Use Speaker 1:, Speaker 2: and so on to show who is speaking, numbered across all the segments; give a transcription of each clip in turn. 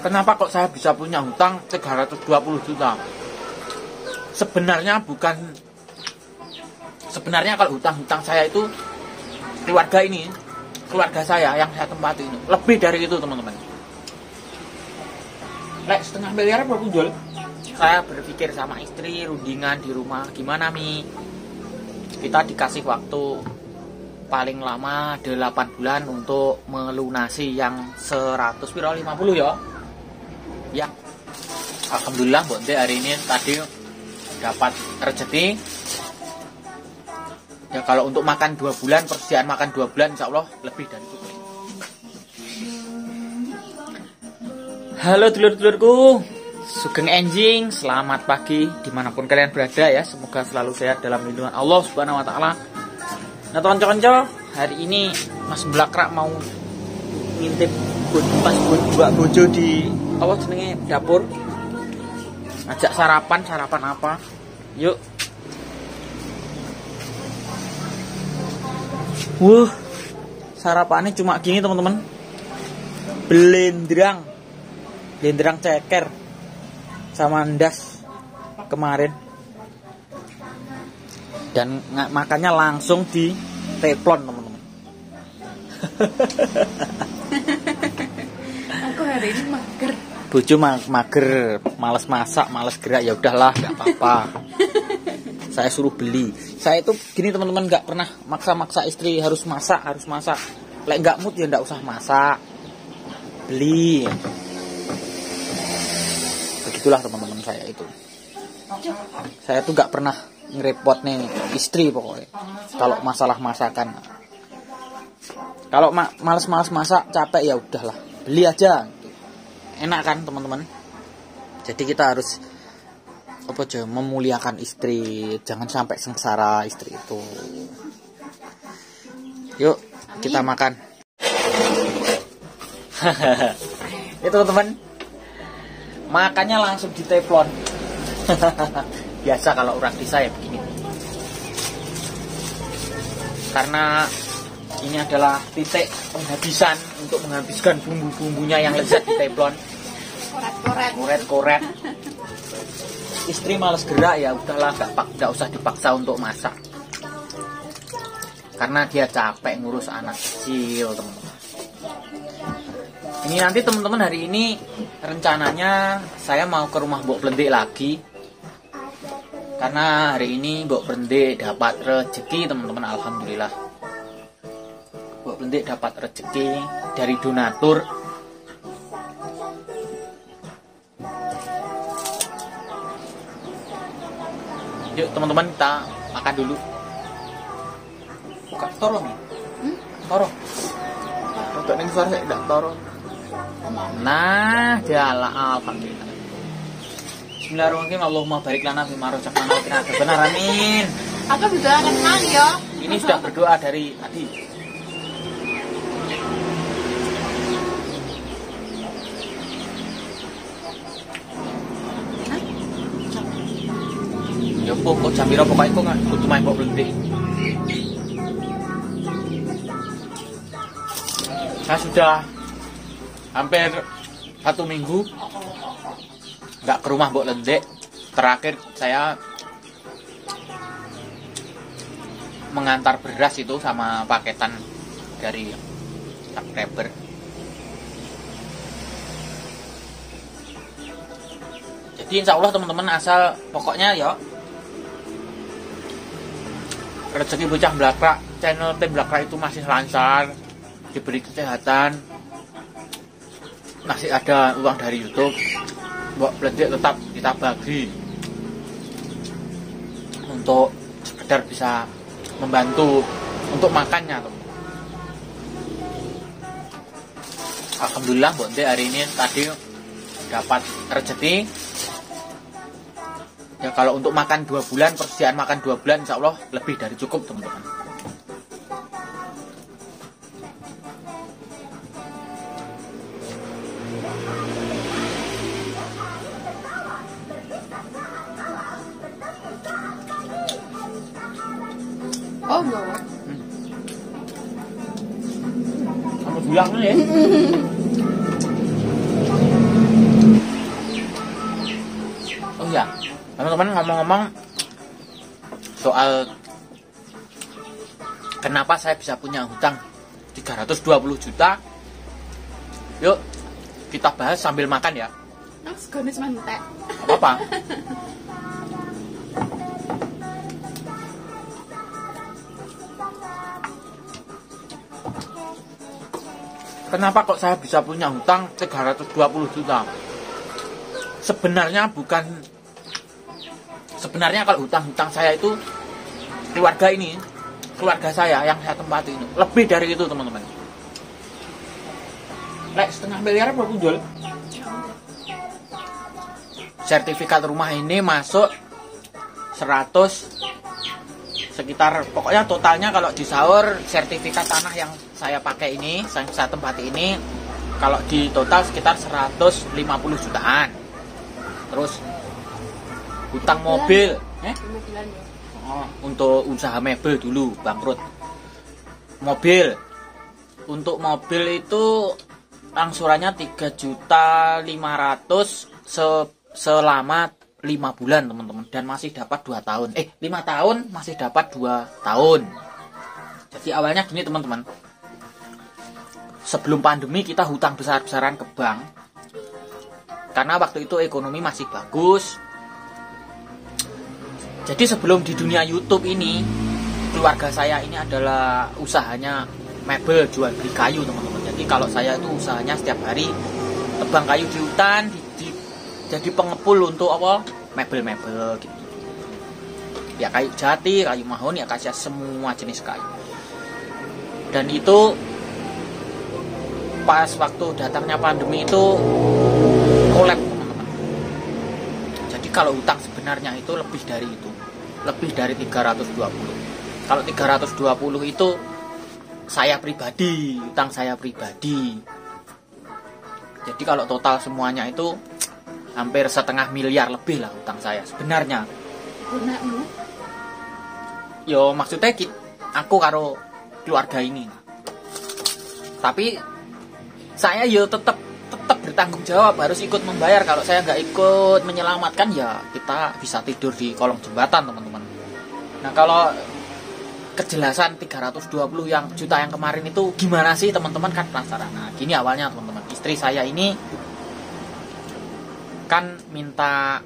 Speaker 1: Kenapa kok saya bisa punya hutang 320 juta? Sebenarnya kalau hutang-hutang saya itu keluarga saya yang saya tempati itu lebih dari itu, teman-teman. Lek 0,5 miliar apa punjul? Saya berpikir sama istri rundingan di rumah, gimana Mi? Kita dikasih waktu paling lama 8 bulan untuk melunasi yang 150 ya. Ya, alhamdulillah Bonte hari ini tadi dapat rezeki. Ya kalau untuk makan 2 bulan, persediaan makan 2 bulan insya Allah lebih dari cukup. Halo dulur-dulurku, sugeng enjing, selamat pagi dimanapun kalian berada ya. Semoga selalu sehat dalam lindungan Allah Subhanahu Wa Taala. Nah tonco-tonco, hari ini Mas Blakrak mau ngintip pas buat bojo di apa jenenge dapur, ajak sarapan apa, yuk. Sarapannya cuma gini teman-teman, blendrang ceker sama ndas kemarin, dan makannya langsung di teflon teman-teman.
Speaker 2: Aku hari ini mager.
Speaker 1: Bojo mager, males masak, males gerak, ya udahlah, nggak apa-apa. Saya suruh beli. Saya itu gini teman-teman, nggak pernah maksa-maksa istri harus masak. Lek nggak mood ya nggak usah masak, beli. Begitulah teman-teman saya itu. Saya tuh nggak pernah ngerepot nih istri pokoknya. Kalau masalah masakan, kalau males masak, capek, ya udahlah, beli aja. Enak kan teman-teman. Jadi kita harus memuliakan istri, jangan sampai sengsara istri itu. Yuk kita makan. Itu teman-teman, makannya langsung di teflon. Biasa kalau orang desa ya begini. Karena ini adalah titik penghabisan untuk menghabiskan bumbu-bumbunya yang lezat di teflon. Koret. Istri males gerak, ya udahlah, nggak usah dipaksa untuk masak. Karena dia capek ngurus anak kecil, teman-teman. Ini nanti teman-teman, hari ini rencananya saya mau ke rumah Mbok Blendik lagi. Karena hari ini Mbok Blendik dapat rezeki, teman-teman, alhamdulillah. Mbok Blendik dapat rezeki dari donatur. Yuk teman-teman, kita makan dulu. Buka toro nih. Toro. Untuk ning suara saya tidak toro. Nah, jala alhamdulillah. Bismillahirrahmanirrahim. Allahumma barik lana fima razaqtana wa qina adzabannar. Amin.
Speaker 2: Aku berdoa kan ya.
Speaker 1: Ini sudah berdoa dari tadi. Ya pokok jambira pokoknya kok nggak kudu main Mbok Blendik. Saya sudah hampir 1 minggu nggak ke rumah Mbok Blendik. Terakhir saya mengantar beras itu sama paketan dari subscriber. Jadi insya Allah teman-teman, asal pokoknya ya rezeki bocah Blakrak, channel tim Blakrak itu masih lancar, diberi kesehatan, masih ada uang dari YouTube, Mbok Blendik tetap kita bagi untuk sekedar bisa membantu untuk makannya, teman. Alhamdulillah Mbok Blendik hari ini tadi dapat rezeki. Ya kalau untuk makan 2 bulan, persediaan makan 2 bulan insya Allah lebih dari cukup, teman-teman.
Speaker 2: Oh enggak.
Speaker 1: Kamu bilang ya. Teman-teman, ngomong-ngomong soal kenapa saya bisa punya hutang 320 juta, yuk kita bahas sambil makan ya.
Speaker 2: Segonis mentek.
Speaker 1: Apa-apa. Kenapa kok saya bisa punya hutang 320 juta? Sebenarnya kalau hutang-hutang saya itu keluarga saya yang saya tempati itu lebih dari itu, teman-teman. Setengah miliar berapa jual? Sertifikat rumah ini masuk 100 sekitar, pokoknya totalnya kalau disaur sertifikat tanah yang saya pakai ini, saya tempati ini, kalau di total sekitar 150 jutaan. Terus hutang mobil, untuk usaha mebel dulu bangkrut. Untuk mobil itu angsurannya 3.500.000 selama 5 bulan, teman-teman, dan masih dapat 2 tahun. 5 tahun masih dapat 2 tahun. Jadi awalnya gini, teman-teman. Sebelum pandemi kita hutang besar-besaran ke bank. Karena waktu itu ekonomi masih bagus. Jadi sebelum di dunia YouTube ini, keluarga saya ini adalah usahanya mebel, jual beli kayu, teman-teman. Jadi kalau saya itu usahanya setiap hari tebang kayu di hutan, jadi pengepul untuk apa? Mebel-mebel gitu. Ya kayu jati, kayu mahoni, akasia, semua jenis kayu. Dan itu pas waktu datangnya pandemi itu kolab, teman-teman. Jadi kalau hutang sebenarnya itu lebih dari itu. Lebih dari 320. Kalau 320 itu saya pribadi, hutang saya pribadi. Jadi kalau total semuanya itu hampir 0,5 miliar lebih lah hutang saya sebenarnya. Yo maksudnya aku karo keluarga ini. Tapi saya yo tetap bertanggung jawab, harus ikut membayar. Kalau saya nggak ikut menyelamatkan, ya kita bisa tidur di kolong jembatan, teman-teman. Nah, kalau kejelasan 320 juta yang kemarin itu gimana sih, teman-teman, kan penasaran. Nah, gini awalnya, teman-teman. Istri saya ini kan minta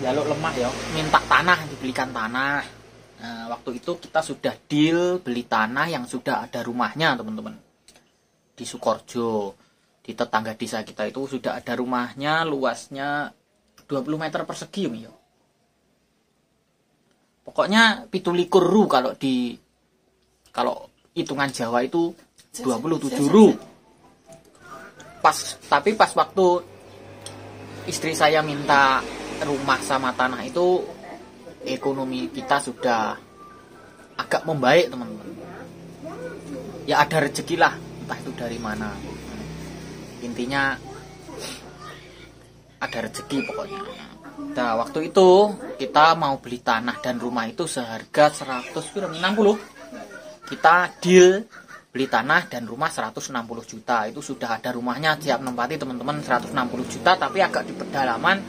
Speaker 1: jaluk lemah ya, minta tanah, dibelikan tanah. Nah, waktu itu kita sudah deal beli tanah yang sudah ada rumahnya, teman-teman, di Sukorjo, di tetangga desa kita itu sudah ada rumahnya, luasnya 20 meter persegi ya. Pokoknya 17 ru, kalau hitungan Jawa itu 27 ru. Tapi pas waktu istri saya minta rumah sama tanah itu, ekonomi kita sudah agak membaik, teman-teman. Ya ada rezeki lah, entah itu dari mana. Intinya ada rezeki pokoknya. Nah, waktu itu kita mau beli tanah dan rumah itu seharga 160. Kita deal beli tanah dan rumah 160 juta. Itu sudah ada rumahnya, siap nempati, teman-teman, 160 juta, tapi agak di pedalaman.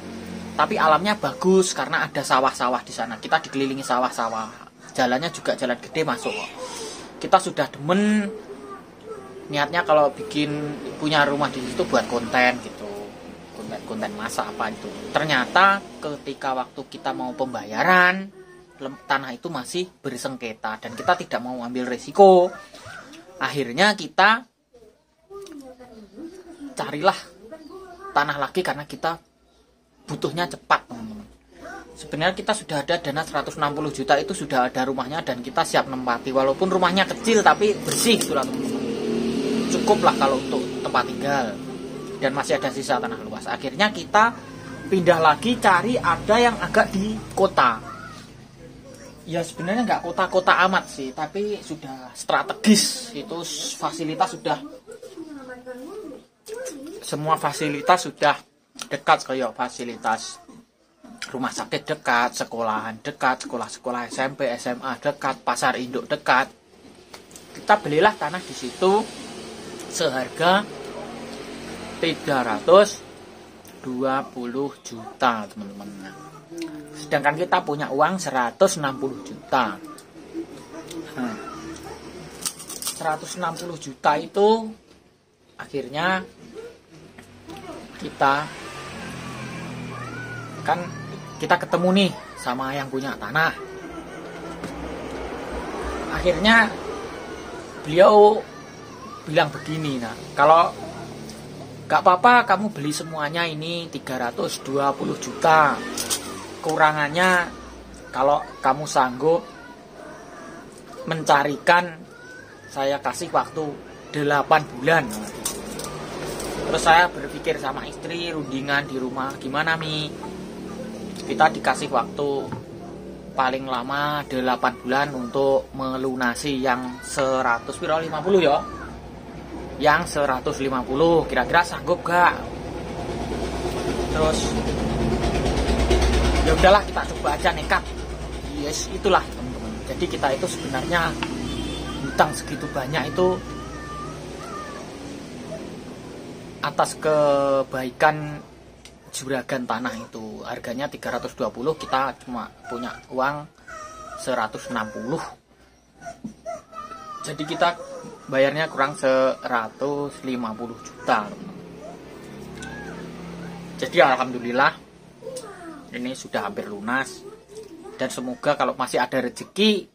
Speaker 1: Tapi alamnya bagus karena ada sawah-sawah di sana. Kita dikelilingi sawah-sawah. Jalannya juga jalan gede masuk. Kita sudah demen, niatnya kalau punya rumah di situ buat konten gitu. Konten masak apa itu. Ternyata ketika waktu kita mau pembayaran, tanah itu masih bersengketa dan kita tidak mau ambil resiko. Akhirnya kita carilah tanah lagi karena kita butuhnya cepat, teman-teman. Sebenarnya kita sudah ada dana 160 juta, itu sudah ada rumahnya dan kita siap nempati. Walaupun rumahnya kecil tapi bersih gitu lah, teman-teman. Cukup lah kalau untuk tempat tinggal. Dan masih ada sisa tanah luas. Akhirnya kita pindah lagi cari ada yang agak di kota. Ya sebenarnya nggak kota-kota amat sih, tapi sudah strategis. Itu fasilitas sudah, semua fasilitas sudah dekat, kayak fasilitas rumah sakit dekat, sekolahan dekat, sekolah-sekolah SMP, SMA dekat, pasar induk dekat. Kita belilah tanah di situ seharga 320 juta teman-teman. Sedangkan kita punya uang 160 juta. 160 juta itu akhirnya kita ketemu nih sama yang punya tanah. Akhirnya beliau bilang begini, nah kalau gak apa-apa kamu beli semuanya ini 320 juta. Kurangannya kalau kamu sanggup mencarikan, saya kasih waktu 8 bulan. Terus saya berpikir sama istri, rundingan di rumah, gimana Mi? Kita dikasih waktu paling lama 8 bulan untuk melunasi yang 150 ya. Yang 150 kira-kira sanggup gak? Terus ya udahlah kita coba aja nekat. Yes, itulah teman-teman. Jadi kita itu sebenarnya hutang segitu banyak itu atas kebaikan juragan tanah itu. Harganya 320, kita cuma punya uang 160. Jadi kita bayarnya kurang 150 juta. Jadi alhamdulillah ini sudah hampir lunas. Dan semoga kalau masih ada rezeki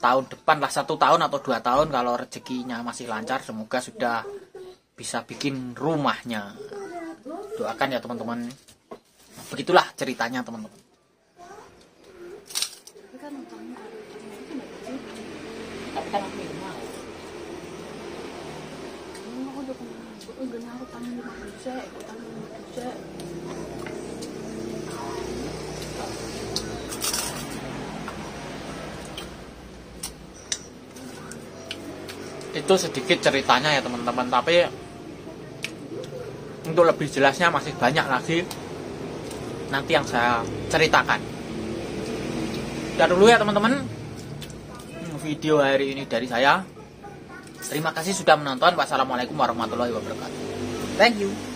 Speaker 1: tahun depan lah, 1 tahun atau 2 tahun kalau rezekinya masih lancar, semoga sudah bisa bikin rumahnya. Doakan ya teman-teman. Begitulah ceritanya teman-teman. Tapi kan aku yang mau.
Speaker 2: Aku udah kena utang 5 juta, utang 5 juta.
Speaker 1: Itu sedikit ceritanya ya teman-teman, tapi untuk lebih jelasnya masih banyak lagi nanti yang saya ceritakan. Udah dulu ya teman-teman video hari ini dari saya. Terima kasih sudah menonton. Wassalamualaikum warahmatullahi wabarakatuh. Thank you.